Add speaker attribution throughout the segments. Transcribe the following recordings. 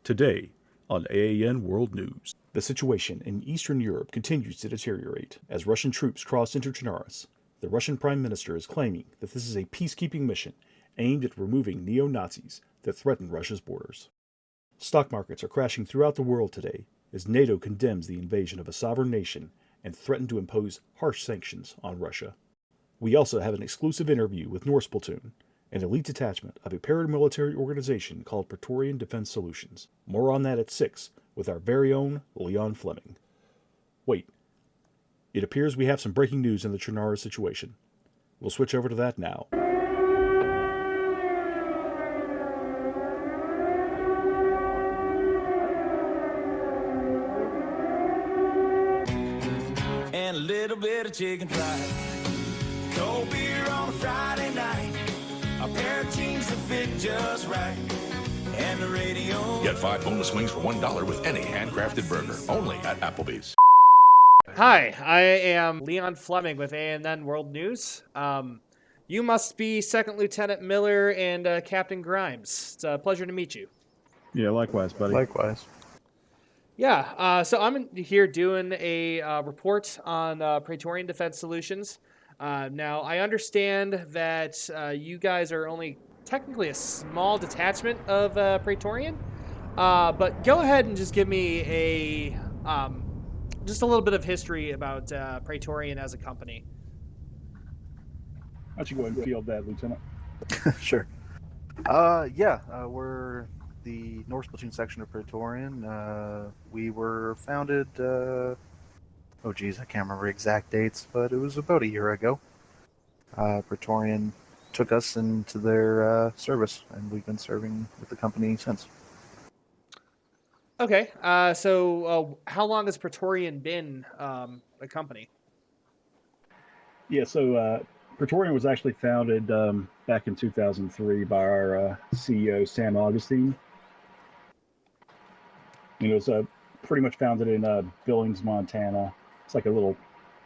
Speaker 1: Today on AAN World News, the situation in Eastern Europe continues to deteriorate as Russian troops cross into Chernarus. The Russian Prime Minister is claiming that this is a peacekeeping mission aimed at removing neo-Nazis that threaten Russia's borders. Stock markets are crashing throughout the world today as NATO condemns the invasion of a sovereign nation and threatened to impose harsh sanctions on Russia. We also have an exclusive interview with NORSE Platoon, an elite detachment of a paramilitary organization called Praetorian Defense Solutions. More on that at 6 with our very own Leon Fleming. Wait, it appears we have some breaking news in the Chernarus situation. We'll switch over to that now.
Speaker 2: And a little bit of chicken fried, cold beer on a Friday night, a pair of jeans that fit just right, and the radio.
Speaker 3: Get 5 bonus wings for $1 with any handcrafted burger, only at Applebee's.
Speaker 4: Hi, I am Leon Fleming with AAN World News. You must be Second Lieutenant Miller and Captain Grimes. It's a pleasure to meet you.
Speaker 1: Yeah, likewise, buddy.
Speaker 5: Likewise.
Speaker 4: Yeah, so I'm here doing a report on Praetorian Defense Solutions. Now, I understand that you guys are only technically a small detachment of Praetorian, but go ahead and just give me a just a little bit of history about Praetorian as a company.
Speaker 1: Why don't you go ahead and field that, Lieutenant?
Speaker 5: Sure. We're the NORSE Platoon section of Praetorian. We were founded, I can't remember exact dates, but it was about a year ago. Praetorian took us into their service, and we've been serving with the company since.
Speaker 4: Okay, so how long has Praetorian been a company?
Speaker 1: Yeah, so Praetorian was actually founded back in 2003 by our CEO, Sam Augustine. It was pretty much founded in Billings, Montana. It's like a little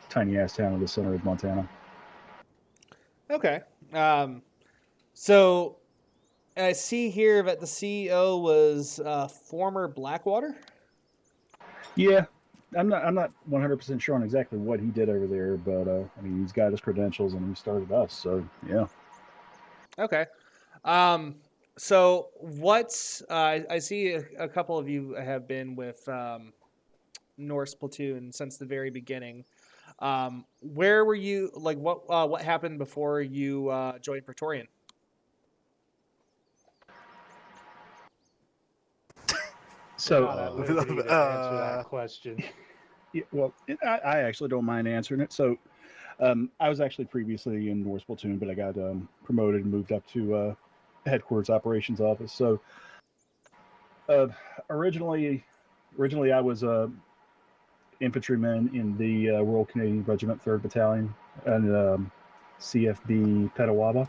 Speaker 1: tiny-ass town in the center of Montana.
Speaker 4: Okay. So I see here that the CEO was former Blackwater.
Speaker 1: Yeah, I'm not 100% sure on exactly what he did over there, but he's got his credentials and he started us, so yeah.
Speaker 4: Okay. So what I see a couple of you have been with NORSE Platoon since the very beginning. Where were you? Like, what happened before you joined Praetorian?
Speaker 6: So answer that question.
Speaker 1: Yeah, well, I actually don't mind answering it. So I was actually previously in NORSE Platoon, but I got promoted and moved up to headquarters operations office. So originally I was a infantryman in the Royal Canadian Regiment 3rd Battalion and CFB Petawawa.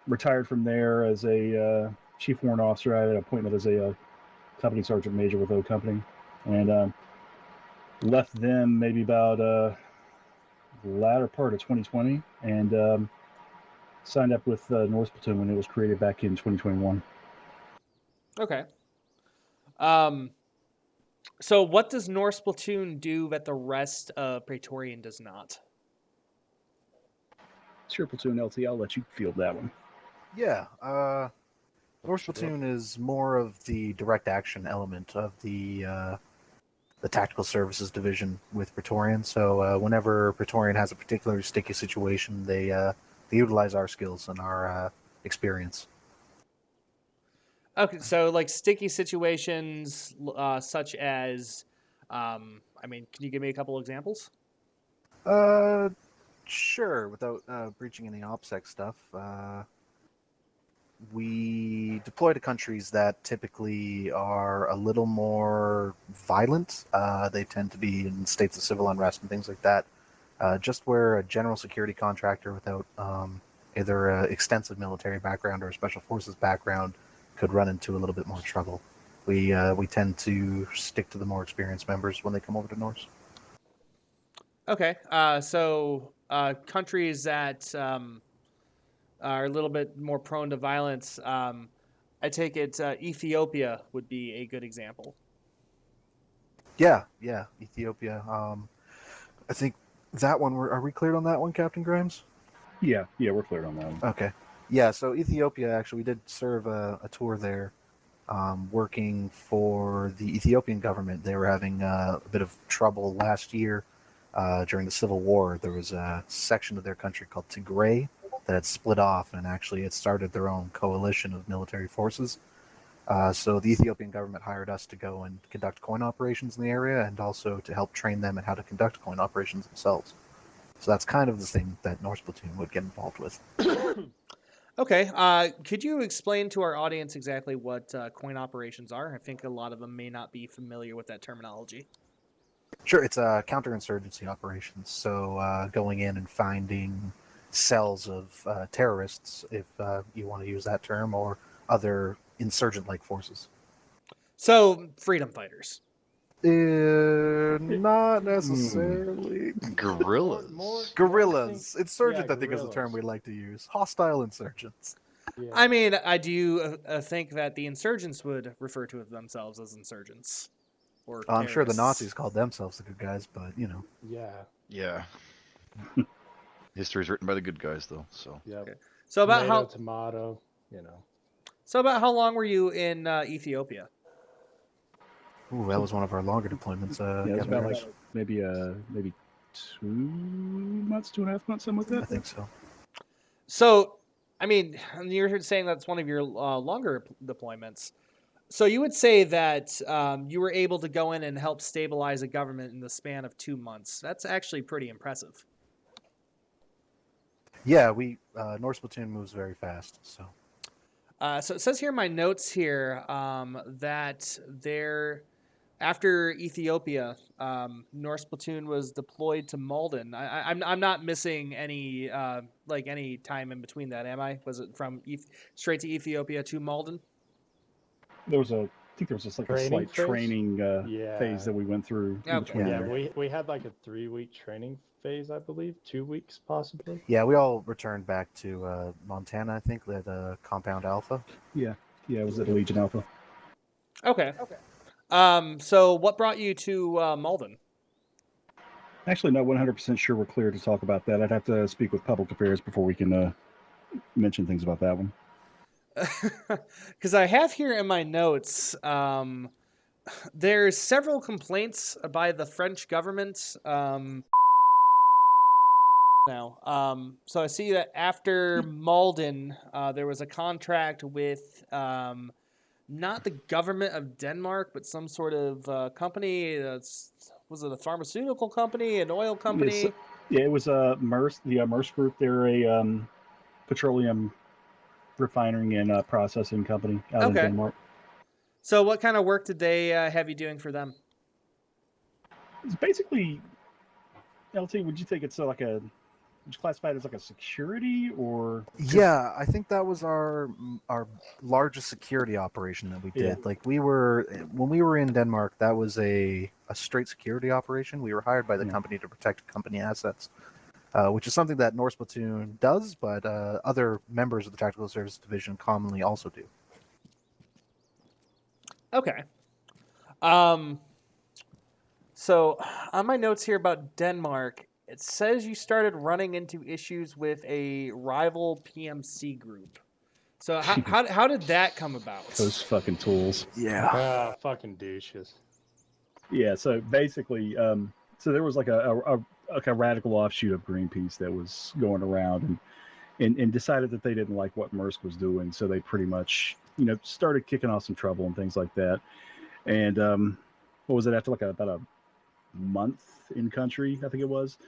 Speaker 1: Retired from there as a chief warrant officer. I had an appointment as a company sergeant major with O Company, and left them maybe about the latter part of 2020, and signed up with NORSE Platoon when it was created back in 2021.
Speaker 4: Okay. So what does NORSE Platoon do that the rest of Praetorian does not?
Speaker 1: It's your platoon, LT. I'll let you field that one.
Speaker 5: Yeah, NORSE Platoon is more of the direct action element of the tactical services division with Praetorian. So whenever Praetorian has a particularly sticky situation, they utilize our skills and our experience.
Speaker 4: Okay, so like sticky situations, such as, can you give me a couple examples?
Speaker 5: Sure. Without breaching any OPSEC stuff, we deploy to countries that typically are a little more violent. They tend to be in states of civil unrest and things like that. Just where a general security contractor without either an extensive military background or a special forces background could run into a little bit more trouble. We tend to stick to the more experienced members when they come over to NORSE.
Speaker 4: Okay, so countries that are a little bit more prone to violence. I take it Ethiopia would be a good example.
Speaker 5: Yeah, Ethiopia. I think that one. Are we cleared on that one, Captain Grimes?
Speaker 1: Yeah, we're cleared on that one.
Speaker 5: Okay. Yeah, so Ethiopia, actually, we did serve a tour there, working for the Ethiopian government. They were having a bit of trouble last year during the Civil War. There was a section of their country called Tigray that had split off, and actually it started their own coalition of military forces. So the Ethiopian government hired us to go and conduct coin operations in the area, and also to help train them in how to conduct coin operations themselves. So that's kind of the thing that Norse Platoon would get involved with.
Speaker 4: Okay. Could you explain to our audience exactly what coin operations are? I think a lot of them may not be familiar with that terminology.
Speaker 5: Sure, it's counterinsurgency operations. So going in and finding cells of terrorists, if you want to use that term, or other insurgent-like forces.
Speaker 4: So, freedom fighters.
Speaker 5: Not necessarily.
Speaker 7: Guerrillas.
Speaker 5: Guerrillas. Insurgent, I think, is the
Speaker 6: guerrillas.
Speaker 5: term we like to use. Hostile insurgents.
Speaker 6: Yeah.
Speaker 4: I mean, I do think that the insurgents would refer to themselves as insurgents. Or
Speaker 5: I'm sure the
Speaker 4: terrorists.
Speaker 5: Nazis called themselves the good guys, but, you know.
Speaker 6: Yeah.
Speaker 7: Yeah. History's written by the good guys, though. So.
Speaker 6: Yep.
Speaker 4: Okay. So about
Speaker 6: Tomato, you know.
Speaker 4: So about how long were you in Ethiopia?
Speaker 5: Ooh, that was one of our longer deployments.
Speaker 1: Yeah, it's
Speaker 5: Captain
Speaker 1: about
Speaker 5: Grimes.
Speaker 1: like maybe 2 months, 2.5 months, something like that.
Speaker 5: I think so.
Speaker 4: So, I mean, you're saying that's one of your longer deployments. So you would say that you were able to go in and help stabilize a government in the span of 2 months. That's actually pretty impressive.
Speaker 5: Yeah, Norse Platoon moves very fast, so.
Speaker 4: So it says here in my notes here that after Ethiopia, Norse Platoon was deployed to Malden. I'm not missing any any time in between that, am I? Was it from straight to Ethiopia to Malden?
Speaker 1: I think there was just like a slight training phase that we went through in
Speaker 4: Okay.
Speaker 1: between
Speaker 6: Yeah,
Speaker 1: there.
Speaker 6: we had like a 3-week training phase, I believe. 2 weeks, possibly.
Speaker 5: Yeah, we all returned back to Montana, I think, at Compound Alpha.
Speaker 1: Yeah, it was at Legion Alpha.
Speaker 4: Okay. So what brought you to Malden?
Speaker 1: Actually, not 100% sure we're clear to talk about that. I'd have to speak with public affairs before we can mention things about that one.
Speaker 4: Because I have here in my notes, there's several complaints by the French government. So I see that after Malden, there was a contract with not the government of Denmark, but some sort of company. Was it a pharmaceutical company, an oil company?
Speaker 1: It was Maersk, the Maersk Group. They're a petroleum refining and processing company out in Denmark.
Speaker 4: So what kind of work did they have you doing for them?
Speaker 1: It's basically, LT, would you think it's would you classify it as like a security or?
Speaker 5: Yeah, I think that was our largest security operation that we did.
Speaker 1: Yeah.
Speaker 5: Like when we were in Denmark, that was a straight security operation. We were hired by the company to protect company assets, which is something that Norse Platoon does, but other members of the Tactical Service Division commonly also do.
Speaker 4: Okay. So on my notes here about Denmark, it says you started running into issues with a rival PMC group. So how did that come about?
Speaker 1: Those fucking tools.
Speaker 5: Yeah.
Speaker 6: Fucking douches.
Speaker 1: Yeah. So basically, so there was like a radical offshoot of Greenpeace that was going around and decided that they didn't like what Maersk was doing. So they pretty much, started kicking off some trouble and things like that. And what was it, after about a month in country, I think it was,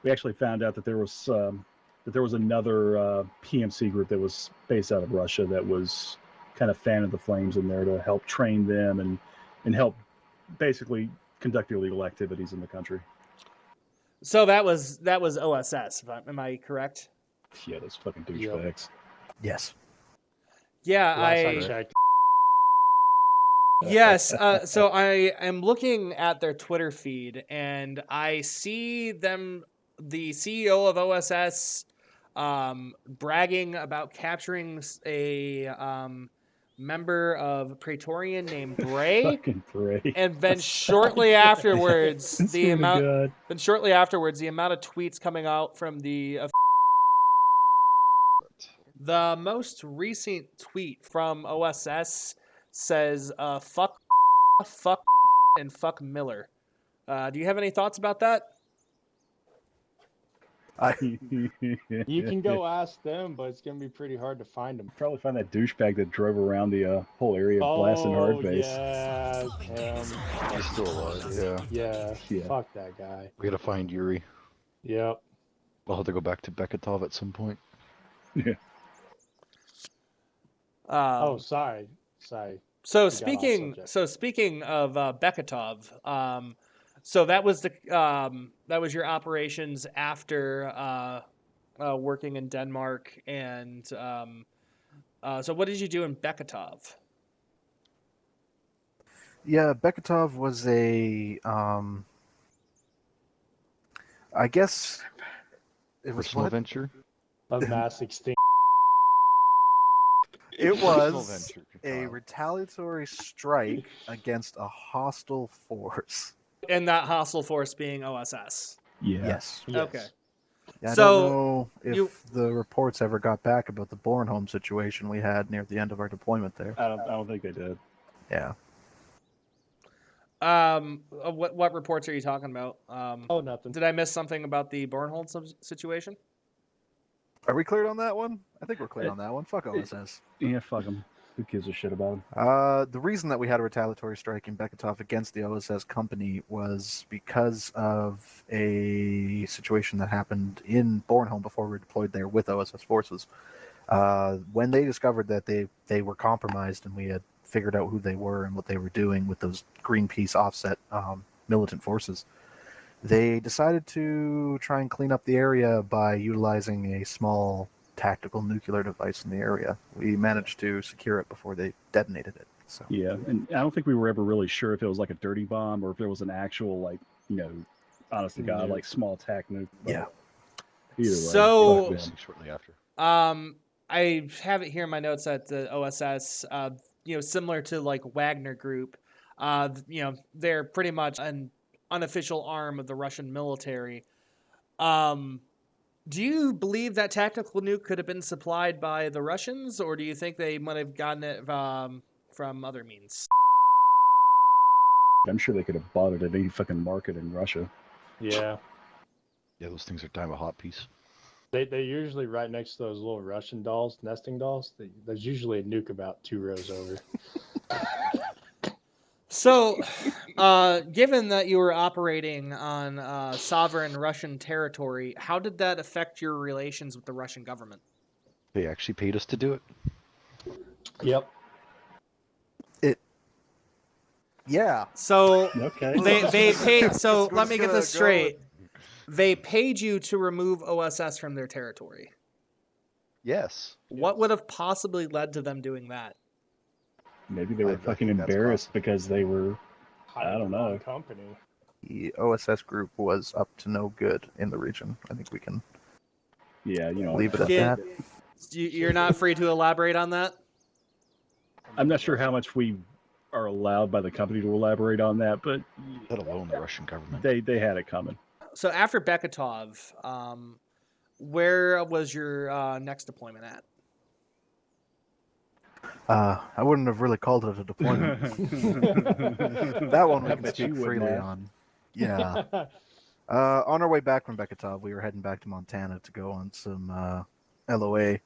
Speaker 1: we actually found out that there was another PMC group that was based out of Russia that was kind of fanning the flames in there to help train them and help basically conduct illegal activities in the country.
Speaker 4: So that was OSS. Am I correct?
Speaker 1: Yeah, those fucking douchebags.
Speaker 5: Yes.
Speaker 4: Yeah,
Speaker 6: Last I checked.
Speaker 4: Yes. So I am looking at their Twitter feed, and I see them, the CEO of OSS, bragging about capturing a member of Praetorian named Bray.
Speaker 1: Fucking Bray.
Speaker 4: And then shortly afterwards,
Speaker 1: I swear to God.
Speaker 4: the amount of tweets coming out from the most recent tweet from OSS says fuck, and fuck Miller. Do you have any thoughts about that?
Speaker 6: You can go ask them, but it's gonna be pretty hard to find them.
Speaker 1: Probably find that douchebag that drove around the whole area of blasting hard base.
Speaker 6: Yeah,
Speaker 7: He's still alive. Yeah.
Speaker 6: yeah. Fuck that guy.
Speaker 7: We gotta find Yuri.
Speaker 6: Yep.
Speaker 7: We'll have to go back to Beketov at some point.
Speaker 1: Yeah.
Speaker 6: Sorry.
Speaker 4: So speaking of Beketov, so that was your operations after working in Denmark, and so what did you do in Beketov?
Speaker 5: Yeah, Beketov was a, I guess it was
Speaker 7: Personal venture?
Speaker 6: A mass extinction.
Speaker 5: It
Speaker 7: Personal
Speaker 5: was
Speaker 7: venture,
Speaker 5: a
Speaker 7: Kyle.
Speaker 5: retaliatory strike against a hostile force.
Speaker 4: And that hostile force being OSS.
Speaker 1: Yeah.
Speaker 5: Yes.
Speaker 4: Okay.
Speaker 5: Yeah, I
Speaker 4: So,
Speaker 5: don't know if
Speaker 4: you-
Speaker 5: the reports ever got back about the Bornholm situation we had near the end of our deployment there.
Speaker 1: I don't think they did.
Speaker 5: Yeah.
Speaker 4: What reports are you talking about?
Speaker 6: Nothing.
Speaker 4: Did I miss something about the Bornholm situation?
Speaker 5: Are we cleared on that one? I think we're cleared on that one. Fuck OSS.
Speaker 1: Yeah, fuck them. Who gives a shit about them?
Speaker 5: The reason that we had a retaliatory strike in Beketov against the OSS company was because of a situation that happened in Bornholm before we were deployed there with OSS forces. When they discovered that they were compromised and we had figured out who they were and what they were doing with those Greenpeace offset militant forces, they decided to try and clean up the area by utilizing a small tactical nuclear device in the area. We managed to secure it before they detonated it. So
Speaker 1: Yeah, and I don't think we were ever really sure if it was like a dirty bomb or if there was an actual, like, honest to God,
Speaker 6: Nuke.
Speaker 1: like small tac nuke. But
Speaker 5: Yeah.
Speaker 1: Either way.
Speaker 4: So-
Speaker 1: fuck them.
Speaker 7: Missing shortly after.
Speaker 4: I have it here in my notes that the OSS, similar to like Wagner Group, they're pretty much an unofficial arm of the Russian military. Do you believe that tactical nuke could have been supplied by the Russians, or do you think they might have gotten it from other means?
Speaker 1: I'm sure they could have bought it at any fucking market in Russia.
Speaker 6: Yeah.
Speaker 7: Yeah, those things are dime a hot piece.
Speaker 6: They're usually right next to those little Russian dolls, nesting dolls. There's usually a nuke about 2 rows over.
Speaker 4: So, given that you were operating on sovereign Russian territory, how did that affect your relations with the Russian government?
Speaker 7: They actually paid us to do it.
Speaker 6: Yep.
Speaker 5: yeah.
Speaker 4: So
Speaker 1: Okay.
Speaker 4: they paid. So
Speaker 5: We're
Speaker 4: let
Speaker 5: just
Speaker 4: me get
Speaker 5: gonna
Speaker 4: this
Speaker 5: go
Speaker 4: straight. They paid you to remove OSS from their territory.
Speaker 7: Yes.
Speaker 4: What would have possibly led to them doing that?
Speaker 1: Maybe they
Speaker 7: I
Speaker 1: were
Speaker 7: think
Speaker 1: fucking
Speaker 7: that's
Speaker 1: embarrassed because they were. I don't know.
Speaker 6: Company.
Speaker 5: The OSS group was up to no good in the region. I think we can
Speaker 1: Yeah,
Speaker 5: leave it at
Speaker 4: Yeah.
Speaker 5: that.
Speaker 4: You're not free to elaborate on that?
Speaker 1: I'm not sure how much we are allowed by the company to elaborate on that, but
Speaker 7: Let alone the Russian government.
Speaker 1: they had it coming.
Speaker 4: So after Beketov, where was your next deployment at?
Speaker 5: I wouldn't have really called it a deployment. That one we
Speaker 1: I
Speaker 5: can
Speaker 1: bet you
Speaker 5: speak
Speaker 1: wouldn't
Speaker 5: freely
Speaker 1: have.
Speaker 5: on. Yeah. On our way back from Beketov, we were heading back to Montana to go on some LOA,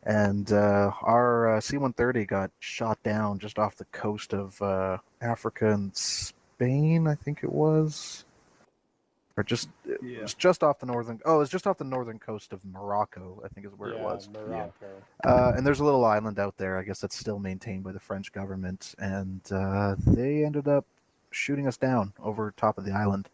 Speaker 5: and our C-130 got shot down just off the coast of Africa and Spain, I think it was, or just it
Speaker 1: Yeah.
Speaker 5: was just off the northern. Oh, it was just off the northern coast of Morocco, I think is where it was.
Speaker 6: Morocco.
Speaker 5: And there's a little island out there, I guess that's still maintained by the French government, and they ended up shooting us down over top of the island.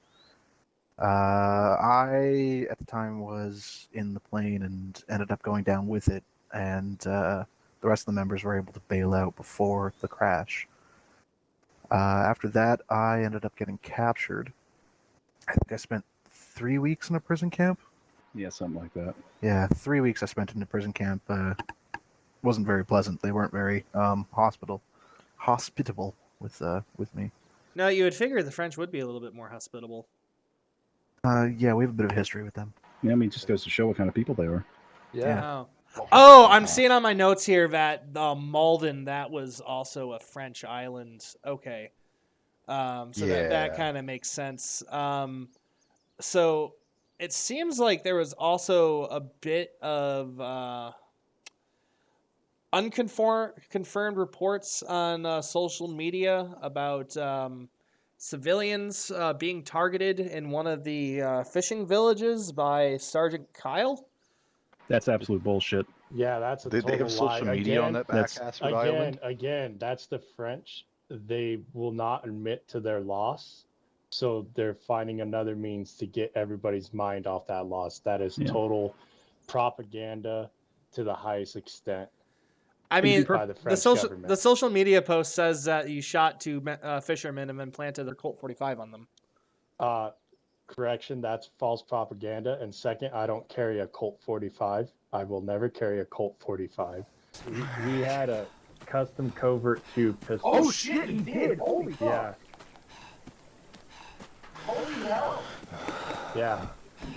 Speaker 5: I, at the time, was in the plane and ended up going down with it, and the rest of the members were able to bail out before the crash. After that, I ended up getting captured. I think I spent 3 weeks in a prison camp.
Speaker 1: Yeah, something like that.
Speaker 5: Yeah, 3 weeks I spent in a prison camp wasn't very pleasant. They weren't very hospitable with me.
Speaker 4: No, you would figure the French would be a little bit more hospitable.
Speaker 5: Yeah, we have a bit of history with them.
Speaker 1: Yeah, I mean, it just goes to show what kind of people they are.
Speaker 4: Oh. Oh, I'm seeing on my notes here that Malden, that was also a French island. Okay. So that
Speaker 7: Yeah.
Speaker 4: kind of makes sense. So it seems like there was also a bit of unconfirmed reports on social media about civilians being targeted in one of the fishing villages by Sergeant Kyle.
Speaker 1: That's absolute bullshit.
Speaker 6: Yeah, that's a
Speaker 7: Did they
Speaker 6: total
Speaker 7: have social
Speaker 6: lie.
Speaker 7: media on that back
Speaker 1: that's-
Speaker 7: Ashford Island?
Speaker 6: Again, that's the French. They will not admit to their loss, so they're finding another means to get everybody's mind off that loss. That is total propaganda to the highest extent.
Speaker 4: I mean,
Speaker 6: by the French government.
Speaker 4: The social media post says that you shot two fishermen and then planted a Colt 45 on them.
Speaker 6: Correction, that's false propaganda. And second, I don't carry a Colt 45. I will never carry a Colt 45. He had a custom covert tube pistol.
Speaker 8: Oh shit, he did! Holy fuck!
Speaker 6: Yeah.
Speaker 8: Holy hell!
Speaker 6: Yeah.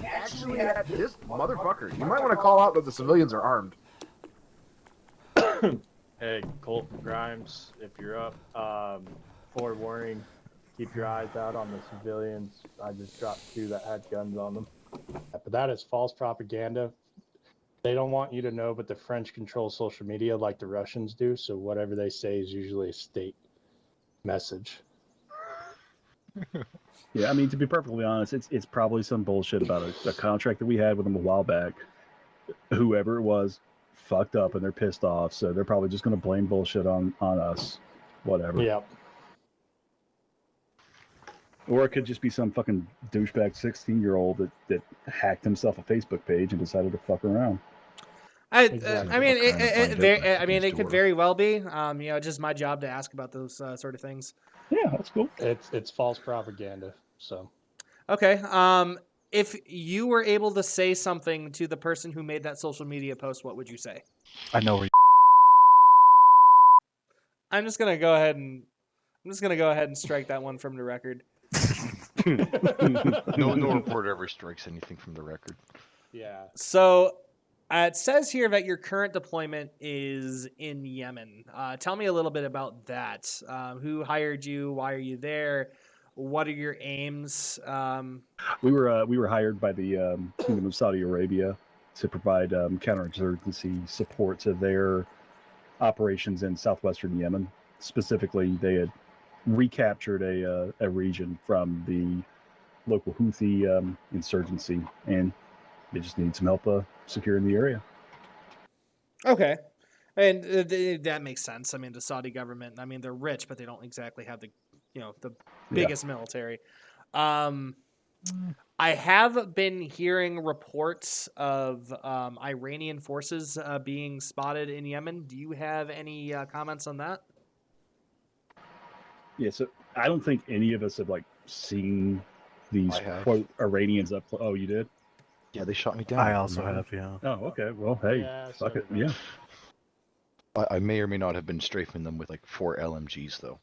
Speaker 8: He actually had this motherfucker. You might want to call out that the civilians are armed.
Speaker 6: Hey, Colt Grimes, if you're up, forewarning, keep your eyes out on the civilians. I just dropped two that had guns on them. But that is false propaganda. They don't want you to know, but the French control social media like the Russians do, so whatever they say is usually a state message.
Speaker 1: Yeah, I mean, to be perfectly honest, it's probably some bullshit about a contract that we had with them a while back. Whoever it was fucked up and they're pissed off, so they're probably just going to blame bullshit on us. Whatever.
Speaker 6: Yep.
Speaker 1: Or it could just be some fucking douchebag 16-year-old that hacked himself a Facebook page and decided to fuck around.
Speaker 4: I
Speaker 6: Exactly.
Speaker 4: mean,
Speaker 7: What kind of find out
Speaker 4: I mean,
Speaker 7: next
Speaker 4: it could
Speaker 7: door.
Speaker 4: very well be. Just my job to ask about those sort of things.
Speaker 1: Yeah, that's cool.
Speaker 6: It's false propaganda, so.
Speaker 4: Okay. If you were able to say something to the person who made that social media post, what would you say?
Speaker 5: I know where
Speaker 4: I'm just gonna go ahead and strike that one from the record.
Speaker 7: No reporter ever strikes anything from the record.
Speaker 6: Yeah.
Speaker 4: So it says here that your current deployment is in Yemen. Tell me a little bit about that. Who hired you? Why are you there? What are your aims?
Speaker 1: We were hired by the Kingdom of Saudi Arabia to provide counterinsurgency support to their operations in southwestern Yemen. Specifically, they had recaptured a region from the local Houthi insurgency, and they just need some help securing the area.
Speaker 4: Okay. And that makes sense. I mean, the Saudi government, I mean, they're rich, but they don't exactly have the biggest military. I have been hearing reports of Iranian forces being spotted in Yemen. Do you have any comments on that?
Speaker 1: Yeah, so I don't think any of us have seen these
Speaker 7: I have.
Speaker 1: quote Iranians up. Oh, you did?
Speaker 7: Yeah, they shot me down.
Speaker 5: I also have, yeah.
Speaker 1: Oh, okay. Well, hey,
Speaker 6: Yeah,
Speaker 1: fuck
Speaker 6: so
Speaker 1: it.
Speaker 6: did I.
Speaker 1: Yeah.
Speaker 7: I may or may not have been strafing them with 4 LMGs though.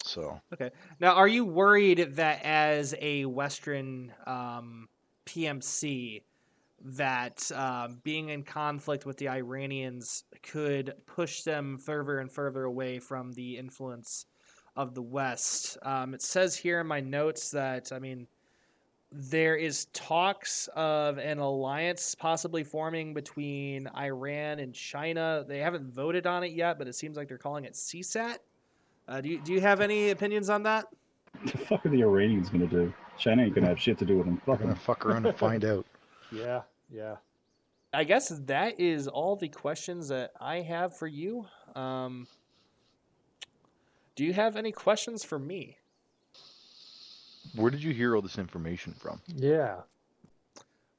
Speaker 7: So
Speaker 4: Okay. Now, are you worried that as a Western PMC, that being in conflict with the Iranians could push them further and further away from the influence of the West? It says here in my notes that, I mean, there is talks of an alliance possibly forming between Iran and China. They haven't voted on it yet, but it seems like they're calling it CSAT. Do you have any opinions on that?
Speaker 1: What the fuck are the Iranians gonna do? China ain't gonna have shit to do with them.
Speaker 7: we're
Speaker 1: Fuck
Speaker 7: gonna
Speaker 1: them.
Speaker 7: fuck around and find out.
Speaker 6: Yeah.
Speaker 4: I guess that is all the questions that I have for you. Do you have any questions for me?
Speaker 7: Where did you hear all this information from?
Speaker 6: Yeah.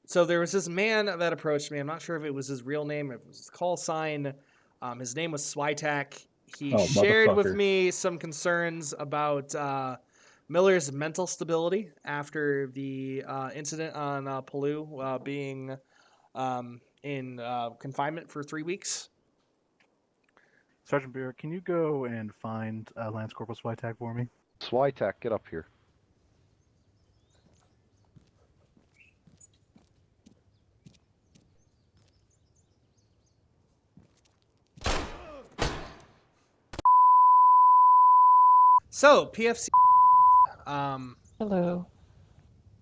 Speaker 4: So there was this man that approached me. I'm not sure if it was his real name, if it was his call sign. His name was Switek. He
Speaker 1: Oh,
Speaker 4: shared with
Speaker 1: motherfucker.
Speaker 4: me some concerns about Miller's mental stability after the incident on Palau being in confinement for 3 weeks.
Speaker 5: Sergeant Beer, can you go and find Lance Corporal Swytag for me?
Speaker 7: Swytak, get up here.
Speaker 4: So, PFC,
Speaker 9: Hello.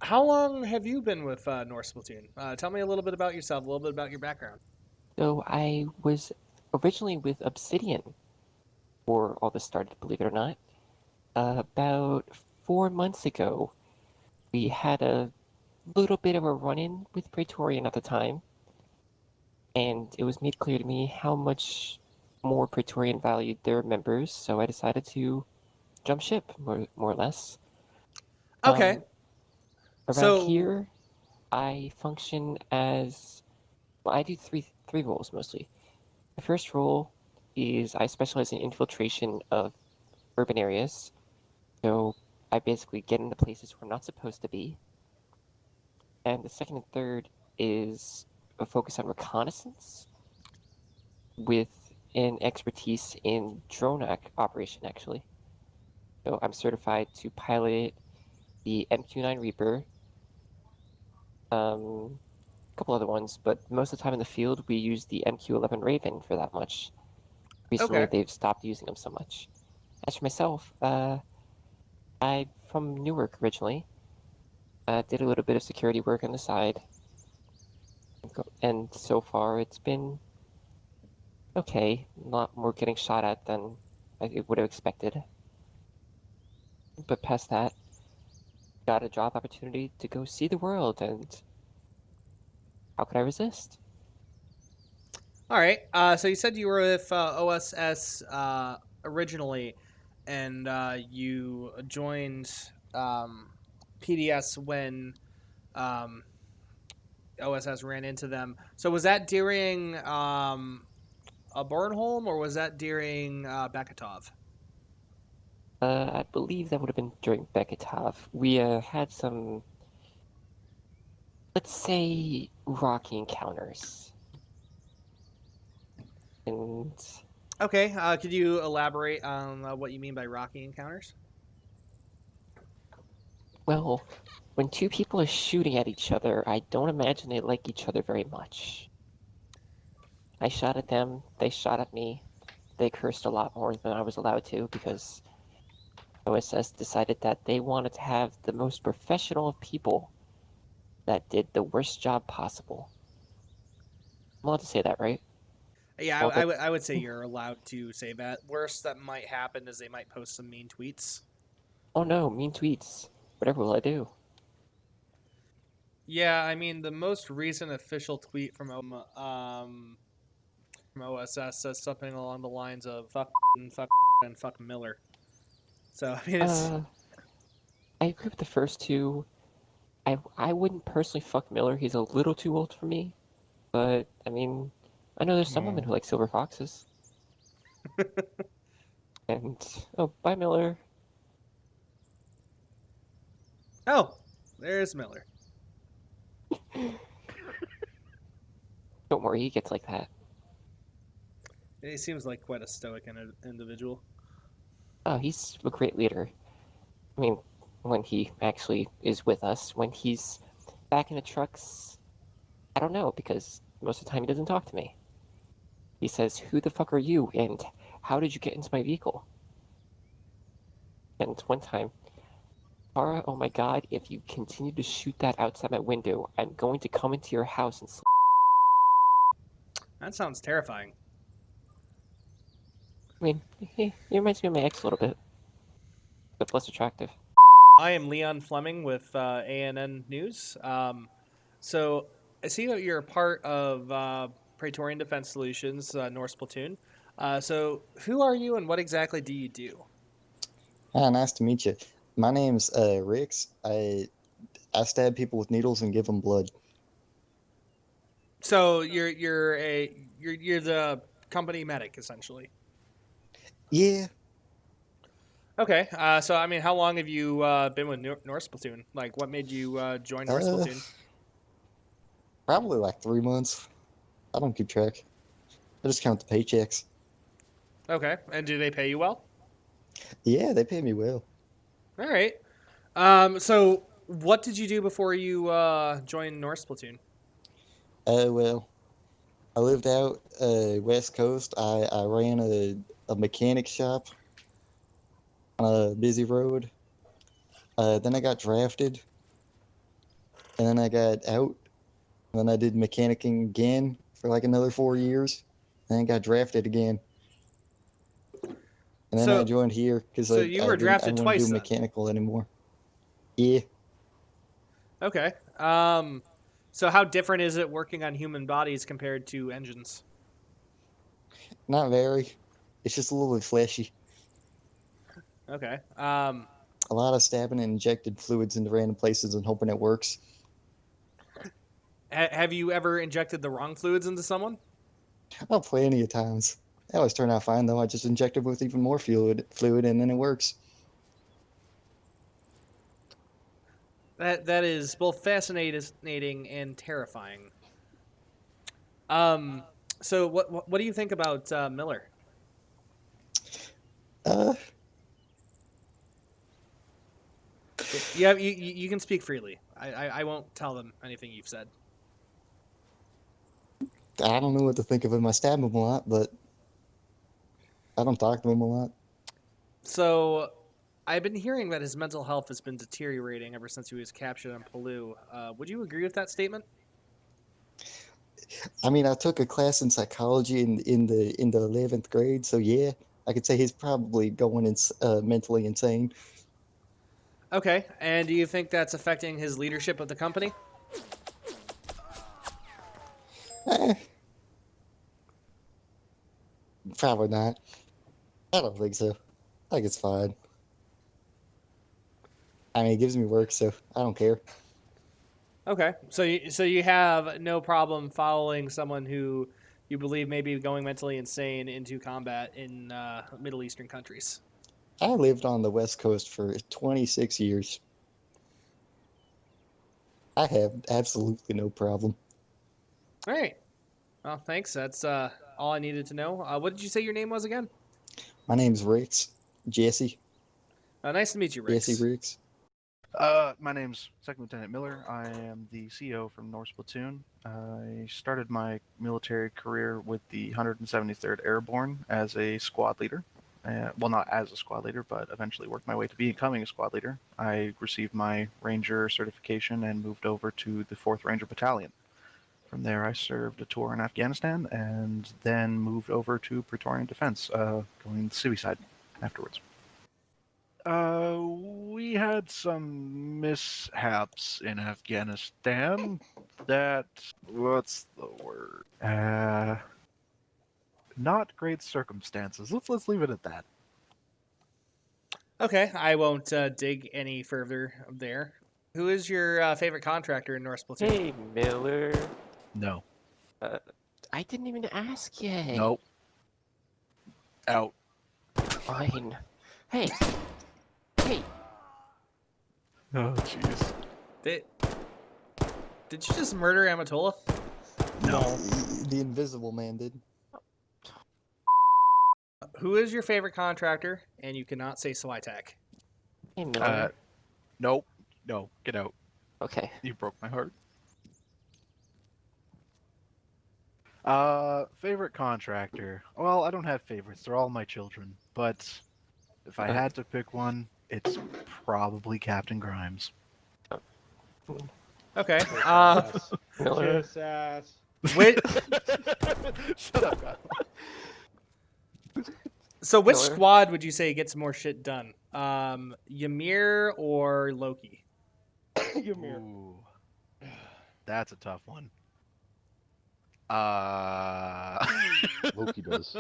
Speaker 4: how long have you been with Norse Platoon? Tell me a little bit about yourself, a little bit about your background.
Speaker 9: So I was originally with Obsidian before all this started, believe it or not. About 4 months ago, we had a little bit of a run-in with Praetorian at the time, and it was made clear to me how much more Praetorian valued their members, so I decided to jump ship, more or less.
Speaker 4: Okay.
Speaker 9: Around
Speaker 4: So-
Speaker 9: here, I function as... Well, I do three roles, mostly. The first role is I specialize in infiltration of urban areas. So I basically get into places we're not supposed to be. And the second and third is a focus on reconnaissance with an expertise in drone operation, actually. So I'm certified to pilot the MQ-9 Reaper, a couple other ones, but most of the time in the field we use the MQ-11 Raven for that much. Recently
Speaker 4: Okay.
Speaker 9: they've stopped using them so much. As for myself, I'm from Newark originally. Did a little bit of security work on the side. And so far it's been okay. A lot more getting shot at than I would have expected. But past that, got a job opportunity to go see the world, and how could I resist?
Speaker 4: All right. So you said you were with OSS originally, and you joined PDS when OSS ran into them. So was that during a Bornholm, or was that during Beketov?
Speaker 9: I believe that would have been during Beketov. We had some, let's say, rocky encounters. And
Speaker 4: Okay. Could you elaborate on what you mean by rocky encounters?
Speaker 9: well, when two people are shooting at each other, I don't imagine they like each other very much. I shot at them, they shot at me. They cursed a lot more than I was allowed to because OSS decided that they wanted to have the most professional of people that did the worst job possible. I'm allowed to say that, right?
Speaker 4: Yeah,
Speaker 9: Well,
Speaker 4: I would say you're allowed to say that. Worst that might happen is they might post some mean tweets.
Speaker 9: Oh no, mean tweets. Whatever will I do?
Speaker 4: Yeah, I mean the most recent official tweet from OSS says something along the lines of "fuck and fuck Miller." So I mean it's
Speaker 9: I agree with the first two. I wouldn't personally fuck Miller. He's a little too old for me. But I mean, I know there's some women who like silver foxes. And oh, bye Miller.
Speaker 4: oh, there's Miller.
Speaker 9: Don't worry, he gets like that.
Speaker 4: He seems like quite a stoic individual.
Speaker 9: Oh, he's a great leader. I mean, when he actually is with us, when he's back in the trucks, I don't know, because most of the time he doesn't talk to me. He says, "Who the fuck are you, and how did you get into my vehicle?" And one time, "Tara, oh my god, if you continue to shoot that outside my window, I'm going to come into your house and
Speaker 4: That sounds terrifying.
Speaker 9: I mean, he reminds me of my ex a little bit, but less attractive.
Speaker 4: I am Leon Fleming with AAN News. So I see that you're a part of Praetorian Defense Solutions, Norse Platoon. So who are you and what exactly do you do?
Speaker 10: Hi, nice to meet you. My name's Rix. I stab people with needles and give them blood.
Speaker 4: So you're the company medic essentially.
Speaker 10: Yeah,
Speaker 4: Okay. So I mean, how long have you been with Norse Platoon? Like, what made you join Norse Platoon?
Speaker 10: probably like 3 months. I don't keep track. I just count the paychecks.
Speaker 4: Okay, and do they pay you well?
Speaker 10: Yeah, they pay me well.
Speaker 4: All right. So what did you do before you joined Norse Platoon?
Speaker 10: Well, I lived out West Coast. I ran a mechanic shop on a busy road. Then I got drafted, and then I got out, and then I did mechanicking again for like another 4 years, and then got drafted again. And then I joined here because
Speaker 4: so
Speaker 10: I
Speaker 4: you were
Speaker 10: didn't
Speaker 4: drafted
Speaker 10: want to do
Speaker 4: twice then?
Speaker 10: mechanical anymore. Yeah.
Speaker 4: Okay. So how different is it working on human bodies compared to engines?
Speaker 10: Not very. It's just a little bit fleshy.
Speaker 4: Okay.
Speaker 10: A lot of stabbing and injected fluids into random places and hoping it works.
Speaker 4: Have you ever injected the wrong fluids into someone?
Speaker 10: Oh, plenty of times. They always turn out fine, though. I just inject it with even more fluid, and then it works.
Speaker 4: That is both fascinating and terrifying. So what do you think about Miller? Yeah, you can speak freely. I won't tell them anything you've said.
Speaker 10: I don't know what to think of him. I stab him a lot, but I don't talk to him a lot.
Speaker 4: So, I've been hearing that his mental health has been deteriorating ever since he was captured on Palau. Would you agree with that statement?
Speaker 10: I mean, I took a class in psychology in the 11th grade, so yeah, I could say he's probably going mentally insane.
Speaker 4: Okay, and do you think that's affecting his leadership of the company?
Speaker 10: Probably not. I don't think so. I think it's fine. I mean, it gives me work, so I don't care.
Speaker 4: Okay, so you have no problem following someone who you believe may be going mentally insane into combat in Middle Eastern countries.
Speaker 10: I lived on the West Coast for 26 years. I have absolutely no problem.
Speaker 4: All right. Well, thanks. That's all I needed to know. What did you say your name was again?
Speaker 10: My name's Rix. Jesse.
Speaker 4: Nice to meet you, Rix.
Speaker 10: Jesse Rix.
Speaker 5: My name's Second Lieutenant Miller. I am the CO from Norse Platoon. I started my military career with the 173rd Airborne as a squad leader. Well, not as a squad leader, but eventually worked my way to becoming a squad leader. I received my Ranger certification and moved over to the 4th Ranger Battalion. From there, I served a tour in Afghanistan and then moved over to Praetorian Defense, going the civvy side afterwards. We had some mishaps in Afghanistan that, what's the word? Not great circumstances. Let's leave it at that.
Speaker 4: Okay, I won't dig any further there. Who is your favorite contractor in Norse Platoon?
Speaker 9: Hey, Miller.
Speaker 5: No.
Speaker 9: I didn't even ask yet.
Speaker 5: Nope. Out.
Speaker 9: Fine. Hey. Hey.
Speaker 5: Oh, jeez.
Speaker 4: Did you just murder Amatola?
Speaker 10: No. The Invisible Man did.
Speaker 4: Who is your favorite contractor? And you cannot say Switek.
Speaker 9: Hey, Miller.
Speaker 5: Nope. No, get out.
Speaker 9: Okay.
Speaker 5: You broke my heart. Favorite contractor. Well, I don't have favorites. They're all my children. But if I had to pick one, it's probably Captain Grimes.
Speaker 4: Okay.
Speaker 9: Miller.
Speaker 6: Kiss ass.
Speaker 4: Wait.
Speaker 5: Shut up, God.
Speaker 4: So which
Speaker 9: Miller.
Speaker 4: squad would you say gets more shit done? Ymir or Loki?
Speaker 6: Ymir.
Speaker 5: Ooh. That's a tough one.
Speaker 7: Loki does.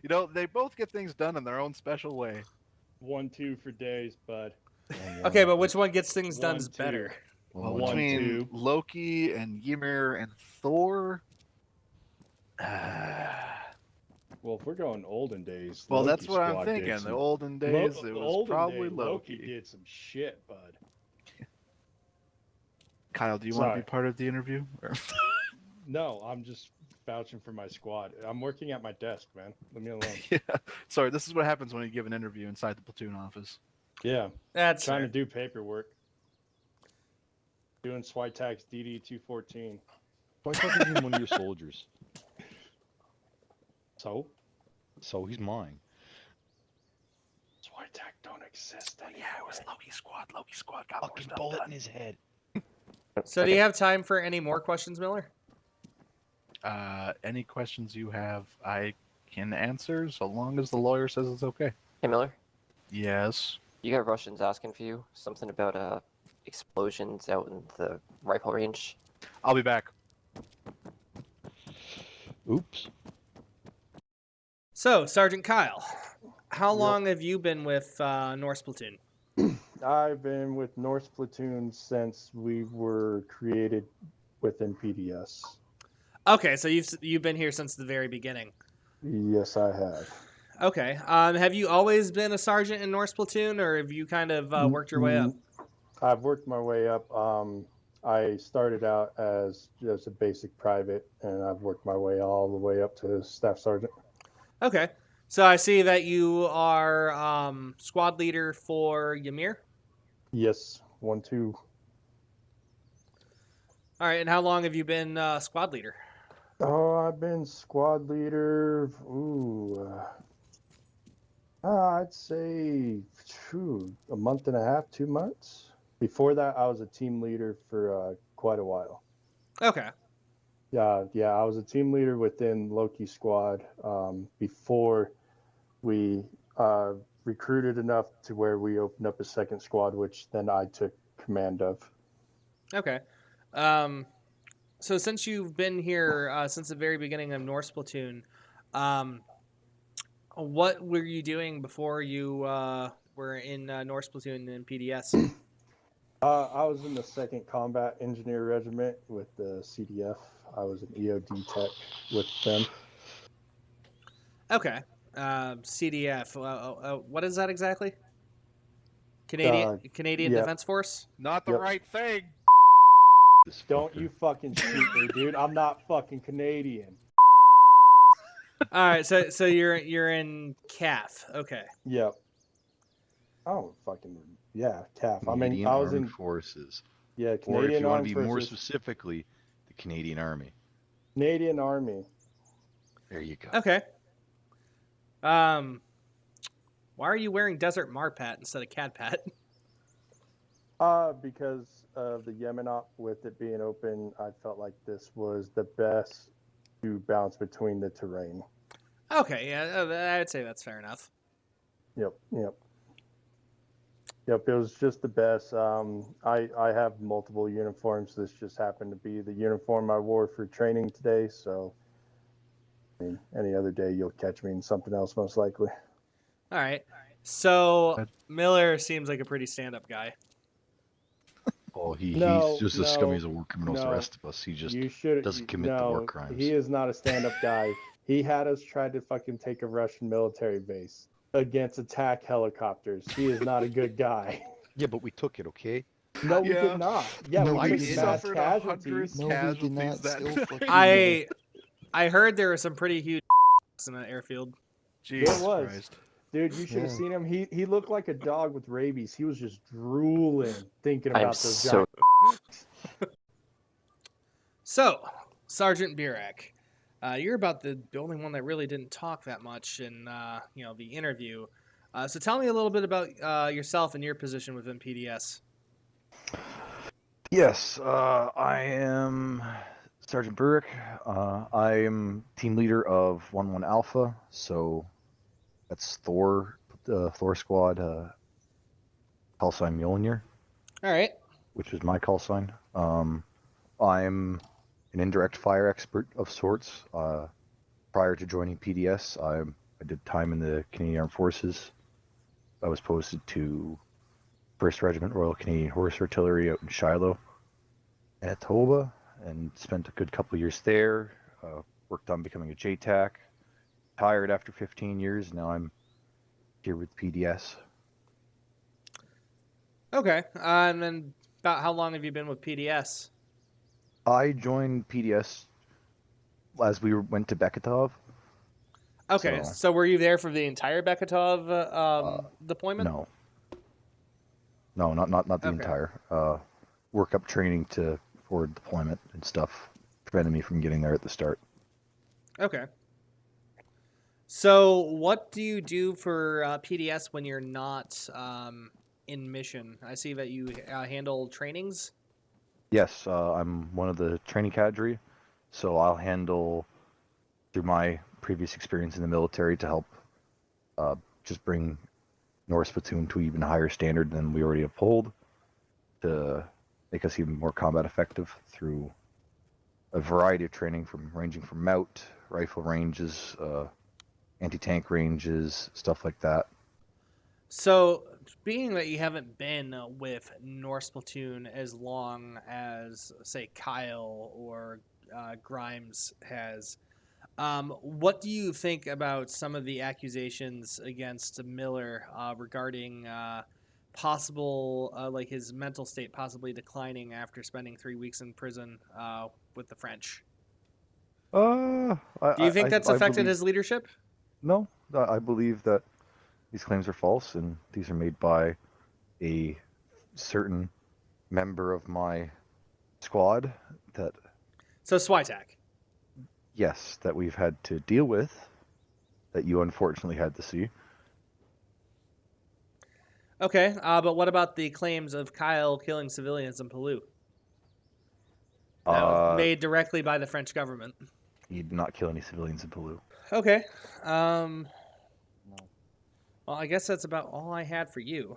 Speaker 5: You know, they both get things done in their own special way.
Speaker 6: 1-2 for days, bud.
Speaker 4: Okay, but which one gets things done
Speaker 6: 1-2.
Speaker 4: better?
Speaker 5: Well,
Speaker 6: 1-2.
Speaker 5: between Loki and Ymir and Thor.
Speaker 6: Well, if we're going olden days,
Speaker 5: Well,
Speaker 6: Loki
Speaker 5: that's what I'm
Speaker 6: squad did
Speaker 5: thinking. The
Speaker 6: some-
Speaker 5: olden days, it was
Speaker 6: olden
Speaker 5: probably
Speaker 6: day,
Speaker 5: Loki.
Speaker 6: did some shit, bud.
Speaker 5: Kyle, do you want to
Speaker 6: Sorry.
Speaker 5: be part of the interview? Or-
Speaker 6: No, I'm just vouching for my squad. I'm working at my desk, man. Leave me alone.
Speaker 11: Yeah. Sorry, this is what happens when you give an interview inside the platoon office.
Speaker 6: Yeah.
Speaker 4: That's
Speaker 6: Trying
Speaker 4: fair.
Speaker 6: to do paperwork. Doing SWITAX DD 214.
Speaker 7: Why talking to one of your soldiers?
Speaker 6: So?
Speaker 7: So he's mine.
Speaker 6: SWITAC don't exist anymore.
Speaker 11: Yeah, it was Loki squad. Loki squad got more
Speaker 7: Fucking
Speaker 11: stuff
Speaker 7: bullet
Speaker 11: done.
Speaker 7: in his head.
Speaker 4: So do you have time for any more questions, Miller?
Speaker 11: Any questions you have, I can answer so long as the lawyer says it's okay.
Speaker 9: Hey, Miller,
Speaker 11: Yes.
Speaker 9: you got Russians asking for you. Something about explosions out in the rifle range.
Speaker 11: I'll be back.
Speaker 7: Oops.
Speaker 4: So, Sergeant Kyle, how long have you been with Norse Platoon?
Speaker 6: I've been with Norse Platoon since we were created within PDS.
Speaker 4: Okay, so you've been here since the very beginning.
Speaker 6: Yes, I have.
Speaker 4: Okay. Have you always been a sergeant in Norse Platoon, or have you kind of worked your way up?
Speaker 6: I've worked my way up. I started out as just a basic private, and I've worked my way all the way up to staff sergeant.
Speaker 4: Okay. So I see that you are squad leader for Ymir.
Speaker 6: Yes, 1-2.
Speaker 4: All right, and how long have you been squad leader?
Speaker 6: Oh, I've been squad leader. I'd say a month and a half, 2 months. Before that, I was a team leader for quite a while.
Speaker 4: Okay.
Speaker 6: Yeah, I was a team leader within Loki squad before we recruited enough to where we opened up a second squad, which then I took command of.
Speaker 4: Okay. So since you've been here since the very beginning of Norse Platoon, what were you doing before you were in Norse Platoon and PDS?
Speaker 6: I was in the 2nd Combat Engineer Regiment with the CDF. I was an EOD tech with them.
Speaker 4: Okay. CDF. What is that exactly? Canadian
Speaker 6: yeah.
Speaker 4: Defense Force?
Speaker 11: Not the right thing.
Speaker 6: Don't you fucking shoot me, dude. I'm not fucking Canadian.
Speaker 4: All right, so you're in CAF. Okay.
Speaker 6: Yep. Oh, fucking yeah, CAF.
Speaker 7: Canadian
Speaker 6: I was
Speaker 7: Armed
Speaker 6: in
Speaker 7: Forces.
Speaker 6: Yeah,
Speaker 7: Or if
Speaker 6: Canadian
Speaker 7: you want
Speaker 6: Armed
Speaker 7: to be more
Speaker 6: Forces.
Speaker 7: specifically, the Canadian Army.
Speaker 6: Canadian Army.
Speaker 7: There you go.
Speaker 4: Okay. Why are you wearing Desert Marpat instead of Cadpat?
Speaker 6: Because of the Yemen op, with it being open, I felt like this was the best to bounce between the terrain.
Speaker 4: Okay, yeah, I'd say that's fair enough.
Speaker 6: Yep, it was just the best. I have multiple uniforms. This just happened to be the uniform I wore for training today, so I mean, any other day you'll catch me in something else most likely.
Speaker 4: All right. So Miller seems like a pretty stand-up guy.
Speaker 7: Oh, he's just as scummy as a war criminal as the rest of us. He just doesn't commit the war crimes.
Speaker 6: He is not a stand-up guy. He had us try to fucking take a Russian military base against attack helicopters. He is not a good guy.
Speaker 7: Yeah, but we took it, okay?
Speaker 6: No, we did not. Yeah,
Speaker 10: No,
Speaker 6: we
Speaker 10: we
Speaker 6: took
Speaker 10: did
Speaker 6: mass
Speaker 10: not.
Speaker 6: casualties.
Speaker 10: No, we did not. Still fucking
Speaker 4: I heard there were some pretty huge in that airfield.
Speaker 11: Jesus
Speaker 6: There was.
Speaker 11: Christ.
Speaker 6: Dude, you should have seen him. He looked like a dog with rabies. He was just drooling thinking about those giant.
Speaker 4: So, Sergeant Birak, you're about the only one that really didn't talk that much in the interview. So tell me a little bit about yourself and your position within PDS.
Speaker 7: Yes, I am Sergeant Burrick. I am team leader of 1-1 Alpha, so that's Thor squad, call sign Mjolnir.
Speaker 4: All right.
Speaker 7: Which is my call sign. I'm an indirect fire expert of sorts. Prior to joining PDS, I did time in the Canadian Armed Forces. I was posted to 1st Regiment Royal Canadian Horse Artillery out in Shiloh, Manitoba, and spent a good couple years there. Worked on becoming a JTAC. Retired after 15 years. Now I'm here with PDS.
Speaker 4: Okay. And then about how long have you been with PDS?
Speaker 7: I joined PDS as we went to Beketov.
Speaker 4: Okay, so were you there for the entire Beketov deployment?
Speaker 7: No. No, not the
Speaker 4: Okay.
Speaker 7: entire. Workup training to forward deployment and stuff prevented me from getting there at the start.
Speaker 4: Okay. So what do you do for PDS when you're not in mission? I see that you handle trainings.
Speaker 7: Yes, I'm one of the training cadre, so I'll handle, through my previous experience in the military, to help just bring NORSE Platoon to even higher standard than we already uphold, to make us even more combat effective through a variety of training, ranging from MOUT, rifle ranges, anti-tank ranges, stuff like that.
Speaker 4: So, being that you haven't been with NORSE Platoon as long as, say, Kyle or Grimes has, what do you think about some of the accusations against Miller regarding possible, like his mental state possibly declining after spending 3 weeks in prison with the French? Do you think that's affected his leadership?
Speaker 7: No, I believe that these claims are false, and these are made by a certain member of my squad that...
Speaker 4: So Switek.
Speaker 7: Yes, that we've had to deal with, that you unfortunately had to see.
Speaker 4: Okay, but what about the claims of Kyle killing civilians in Palau? That was made directly by the French government.
Speaker 7: He did not kill any civilians in Palau.
Speaker 4: Okay. Well, I guess that's about all I had for you.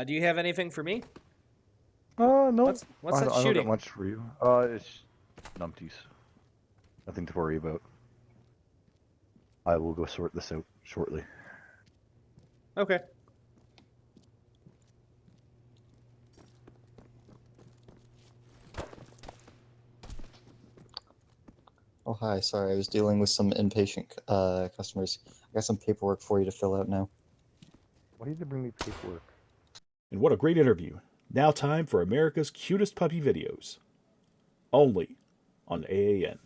Speaker 4: Do you have anything for me?
Speaker 7: No.
Speaker 4: What's that
Speaker 7: I don't
Speaker 4: shooting?
Speaker 7: got much for you. It's numpties. Nothing to worry about. I will go sort this out shortly.
Speaker 4: Okay.
Speaker 10: Oh, hi. Sorry, I was dealing with some impatient customers. I got some paperwork for you to fill out now.
Speaker 7: Why did you bring me paperwork?
Speaker 1: And what a great interview. Now time for America's cutest puppy videos. Only on AAN.